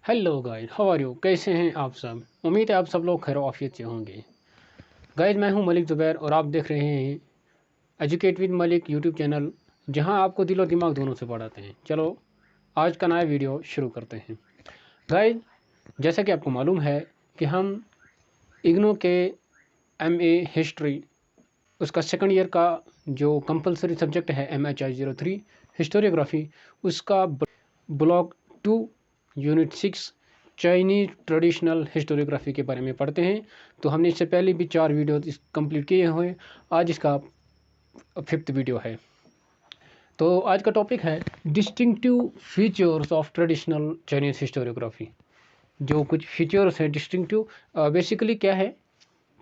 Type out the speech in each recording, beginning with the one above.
Hello guys, how are you? कैसे हैं आप सब? उम्मीद है आप सब लोग खैर आफियत से होंगे। गाइस, मैं हूं मलिक ज़ुबैर और आप देख रहे हैं educate with Malik YouTube channel, जहां आपको दिलो दिमाग दोनों से पढ़ाते हैं। चलो आज का नया वीडियो शुरू करते हैं। गाइस, जैसा कि आपको मालूम है कि हम इग्नो के MA हिस्ट्री उसका सेकंड ईयर का जो कंपलसरी सब्जेक्ट है MHI03 हिस्टोरियोग्राफी, उसका block 2 unit 6 Chinese traditional historiography के बारे में पढ़ते हैं। तो हमने इससे पहले भी 4 वीडियो कंप्लीट किए हुए, आज इसका 5th वीडियो है। तो आज का टॉपिक है distinctive features of traditional Chinese historiography. जो कुछ फीचर्स हैं डिस्टिंक्टिव, बेसिकली क्या है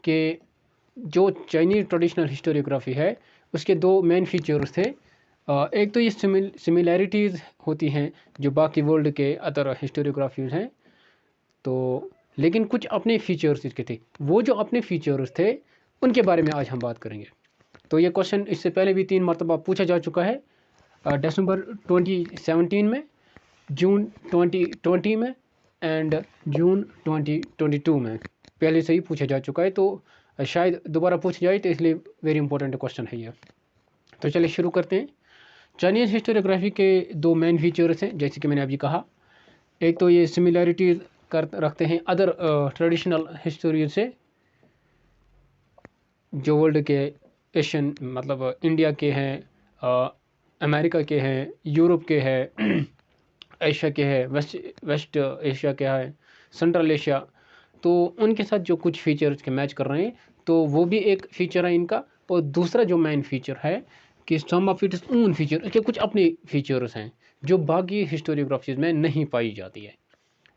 कि जो चाइनीज ट्रेडिशनल हिस्टोरियोग्राफी है उसके दो मेन फीचर्स थे। एक तो ये सिमिलैरिटीज़ होती हैं जो बाकी वर्ल्ड के अदर हिस्टोरियोग्राफीज हैं, तो लेकिन कुछ अपने फीचर्स इसके थे। वो जो अपने फीचर्स थे उनके बारे में आज हम बात करेंगे। तो ये क्वेश्चन इससे पहले भी 3 मरतबा पूछा जा चुका है, दिसंबर 2017 में, जून 2020 में एंड जून 2022 में पहले से ही पूछा जा चुका है। तो शायद दोबारा पूछा जाए, तो इसलिए वेरी इंपॉर्टेंट क्वेश्चन है ये। तो चलिए शुरू करते हैं। चाइनीज़ हिस्टोरियोग्राफी के दो मेन फीचर्स हैं, जैसे कि मैंने अभी कहा। एक तो ये सिमिलैरिटीज़ रखते हैं अदर ट्रेडिशनल हिस्टोरियन से, जो वर्ल्ड के एशियन मतलब इंडिया के हैं, अमेरिका के हैं, यूरोप के हैं, एशिया के हैं, वेस्ट एशिया के हैं, सेंट्रल एशिया। तो उनके साथ जो कुछ फीचर्स के मैच कर रहे हैं, तो वो भी एक फीचर है इनका। और दूसरा जो मेन फीचर है कि सम ऑफ इट्स ओन फीचर, इसके कुछ अपने फीचर्स हैं जो बाकी हिस्टोरियोग्राफीज में नहीं पाई जाती है।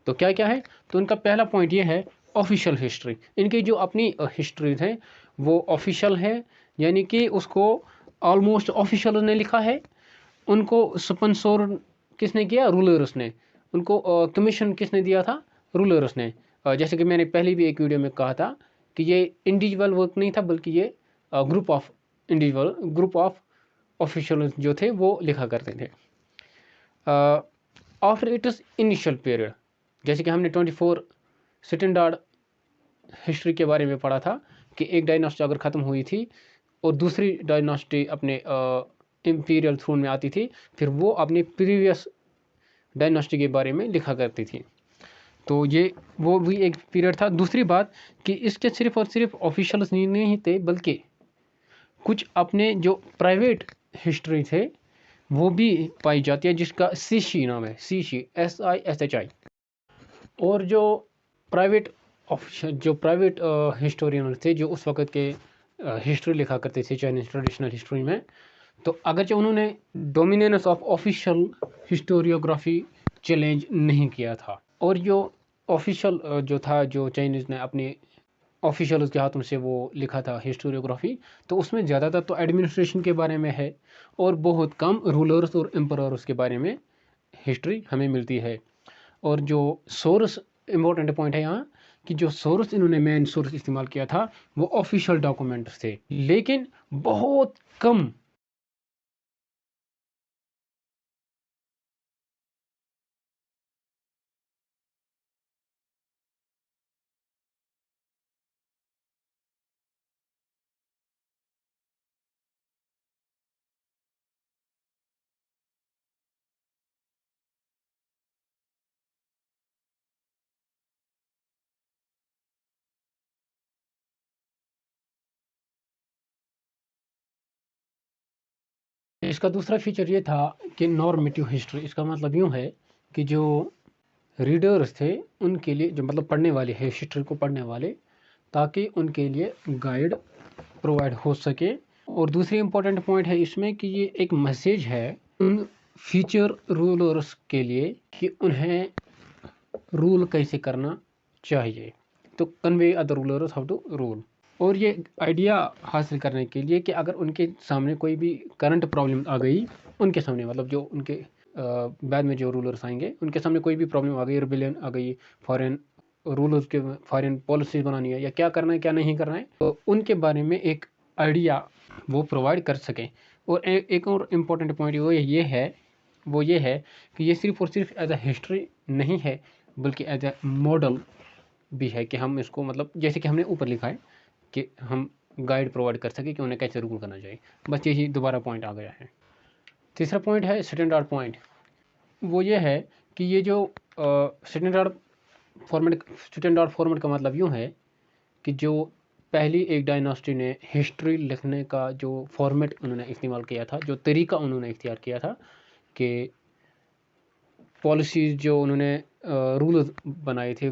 तो क्या क्या है? तो उनका पहला पॉइंट ये है ऑफिशियल हिस्ट्री। इनकी जो अपनी हिस्ट्रीज हैं वो ऑफिशियल है, यानी कि उसको ऑलमोस्ट ऑफिशियल ने लिखा है। उनको स्पॉन्सर किसने किया? रूलर्स ने। उनको कमीशन किसने दिया था? रूलर्स ने। जैसे कि मैंने पहले भी एक वीडियो में कहा था कि ये इंडिविजुअल वर्क नहीं था, बल्कि ये ग्रुप ऑफ ऑफिशियल जो थे वो लिखा करते थे। आफ्टर इट्स इनिशियल पीरियड, जैसे कि हमने 24 स्टैंडर्ड हिस्ट्री के बारे में पढ़ा था कि एक डायनास्टी अगर ख़त्म हुई थी और दूसरी डायनास्टी अपने इंपीरियल थ्रोन में आती थी, फिर वो अपनी प्रीवियस डायनास्टी के बारे में लिखा करती थी। तो ये वो भी एक पीरियड था। दूसरी बात कि इसके सिर्फ और सिर्फ ऑफिशियल नहीं थे, बल्कि कुछ अपने जो प्राइवेट हिस्ट्री थे वो भी पाई जाती है, जिसका सीशी नाम है, सीशी SISHI। और जो प्राइवेट हिस्टोरियन थे जो उस वक़्त के हिस्ट्री लिखा करते थे चाइनीज ट्रेडिशनल हिस्ट्री में, तो अगरचे उन्होंने dominance of official historiography challenge नहीं किया था, और जो ऑफिशियल जो था, जो चाइनीज़ ने अपने ऑफिशियल उसके हाथों से वो लिखा था हिस्टोरियोग्राफी, तो उसमें ज़्यादातर तो एडमिनिस्ट्रेशन के बारे में है और बहुत कम रूलर्स और एम्परर्स के बारे में हिस्ट्री हमें मिलती है। और जो सोर्स, इम्पोर्टेंट पॉइंट है यहाँ कि जो सोर्स इन्होंने मेन सोर्स इस्तेमाल किया था वो ऑफिशियल डॉक्यूमेंट्स थे, लेकिन बहुत कम। इसका दूसरा फीचर ये था कि नॉर्मेटिव हिस्ट्री। इसका मतलब यूँ है कि जो रीडर्स थे उनके लिए, जो मतलब पढ़ने वाले हैं, हिस्ट्री को पढ़ने वाले, ताकि उनके लिए गाइड प्रोवाइड हो सके। और दूसरी इम्पोर्टेंट पॉइंट है इसमें कि ये एक मैसेज है उन फ्यूचर रूलर्स के लिए कि उन्हें रूल कैसे करना चाहिए, तो convey other rulers how to rule. और ये आइडिया हासिल करने के लिए कि अगर उनके सामने कोई भी करंट प्रॉब्लम आ गई, उनके सामने मतलब जो उनके बाद में जो रूलर्स आएंगे उनके सामने कोई भी प्रॉब्लम आ गई, रिबेलियन आ गई, फॉरेन रूलर्स के फॉरेन पॉलिसीज बनानी है या क्या करना है क्या नहीं करना है, तो उनके बारे में एक आइडिया वो प्रोवाइड कर सकें। और एक और इम्पोर्टेंट पॉइंट वो ये है कि ये सिर्फ और सिर्फ एज अ हिस्ट्री नहीं है, बल्कि एज ए मॉडल भी है कि हम इसको मतलब जैसे कि हमने ऊपर लिखा है कि हम गाइड प्रोवाइड कर सके कि उन्हें कैसे रूल करना चाहिए। बस यही दोबारा पॉइंट आ गया है। तीसरा पॉइंट है स्टैंडर्ड पॉइंट। वो ये है कि ये जो स्टैंडर्ड फॉर्मेट का मतलब यूँ है कि जो पहली एक डायनास्टी ने हिस्ट्री लिखने का जो फॉर्मेट उन्होंने इस्तेमाल किया था, जो तरीका उन्होंने इख्तियार किया था कि पॉलिसीज़ जो उन्होंने रूल बनाए थे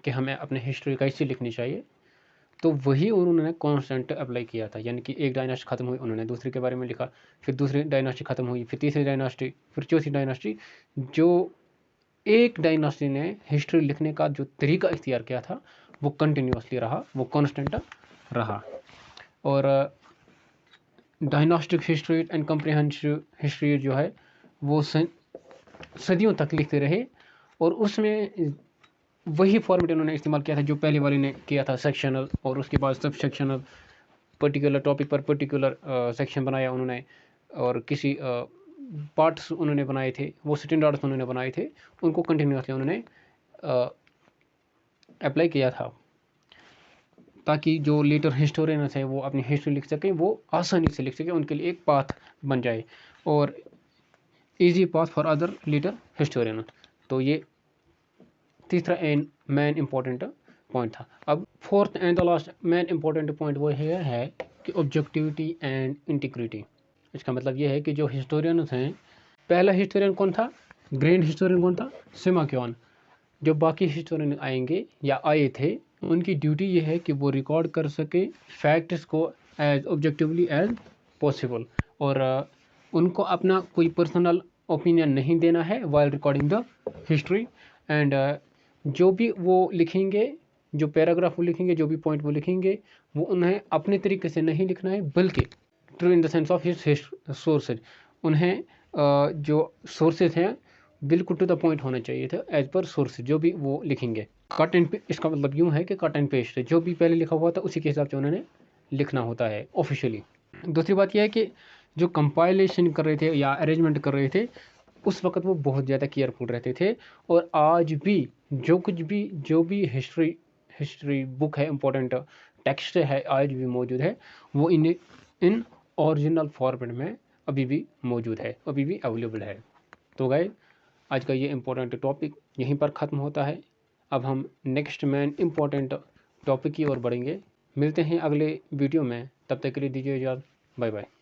कि हमें अपने हिस्ट्री कैसे लिखनी चाहिए, तो वही उन्होंने कॉन्स्टेंट अप्लाई किया था। यानी कि एक डायनास्टी ख़त्म हुई, उन्होंने दूसरे के बारे में लिखा, फिर दूसरी डायनास्टी ख़त्म हुई, फिर तीसरी डायनास्टी, फिर चौथी डायनास्टी। जो एक डायनास्टी ने हिस्ट्री लिखने का जो तरीका इख्तियार किया था वो कंटिन्यूसली रहा, वो कॉन्स्टेंट रहा। और dynastic history and comprehensive history जो है वो सदियों तक लिखते रहे, और उसमें वही फॉर्मेट उन्होंने इस्तेमाल किया था जो पहले वाले ने किया था, सेक्शनल, और उसके बाद सब सेक्शनल, पर्टिकुलर टॉपिक पर पर्टिकुलर सेक्शन बनाया उन्होंने, और किसी पार्ट्स उन्होंने बनाए थे, वो स्टैंडर्ड्स उन्होंने बनाए थे, उनको कंटिन्यूसली उन्होंने अप्लाई किया था, ताकि जो लेटर हिस्टोरियंस हैं वो अपनी हिस्ट्री लिख सकें, वो आसानी से लिख सकें, उनके लिए एक पाथ बन जाए और easy path for other later historian. तो ये तीसरा एंड मेन इम्पोर्टेंट पॉइंट था। अब fourth and the last main important point वो है कि ऑब्जेक्टिविटी एंड इंटीग्रिटी। इसका मतलब ये है कि जो हिस्टोरियंस हैं, पहला हिस्टोरियन कौन था, ग्रैंड हिस्टोरियन कौन था, सिमाक्योन। जो बाकी हिस्टोरियन आएंगे या आए थे, उनकी ड्यूटी ये है कि वो रिकॉर्ड कर सके फैक्ट्स को एज ऑब्जेक्टिवली एज पॉसिबल, और उनको अपना कोई पर्सनल ओपिनियन नहीं देना है while recording the history. And जो भी वो लिखेंगे, जो पैराग्राफ वो लिखेंगे, जो भी पॉइंट वो लिखेंगे, वो उन्हें अपने तरीके से नहीं लिखना है, बल्कि true in the sense of his sources. उन्हें जो सोर्सेज हैं बिल्कुल टू द पॉइंट होना चाहिए था, एज पर सोर्स जो भी वो लिखेंगे। कट एंड इसका मतलब यूँ है कि कट एंड पेस्ट, जो भी पहले लिखा हुआ था उसी के हिसाब से उन्होंने लिखना होता है ऑफिशियली। दूसरी बात यह है कि जो कंपाइलेशन कर रहे थे या अरेंजमेंट कर रहे थे, उस वक्त वो बहुत ज़्यादा केयरफुल रहते थे, और आज भी जो भी हिस्ट्री बुक है, इम्पोर्टेंट टेक्स्ट है, आज भी मौजूद है, वो इन ओरिजिनल फॉर्मेट में अभी भी मौजूद है, अभी भी अवेलेबल है। तो गाइस, आज का ये इम्पोर्टेंट टॉपिक यहीं पर ख़त्म होता है। अब हम नेक्स्ट मेन इम्पोर्टेंट टॉपिक की ओर बढ़ेंगे। मिलते हैं अगले वीडियो में, तब तक के लिए दीजिए इजाज़त। Bye bye.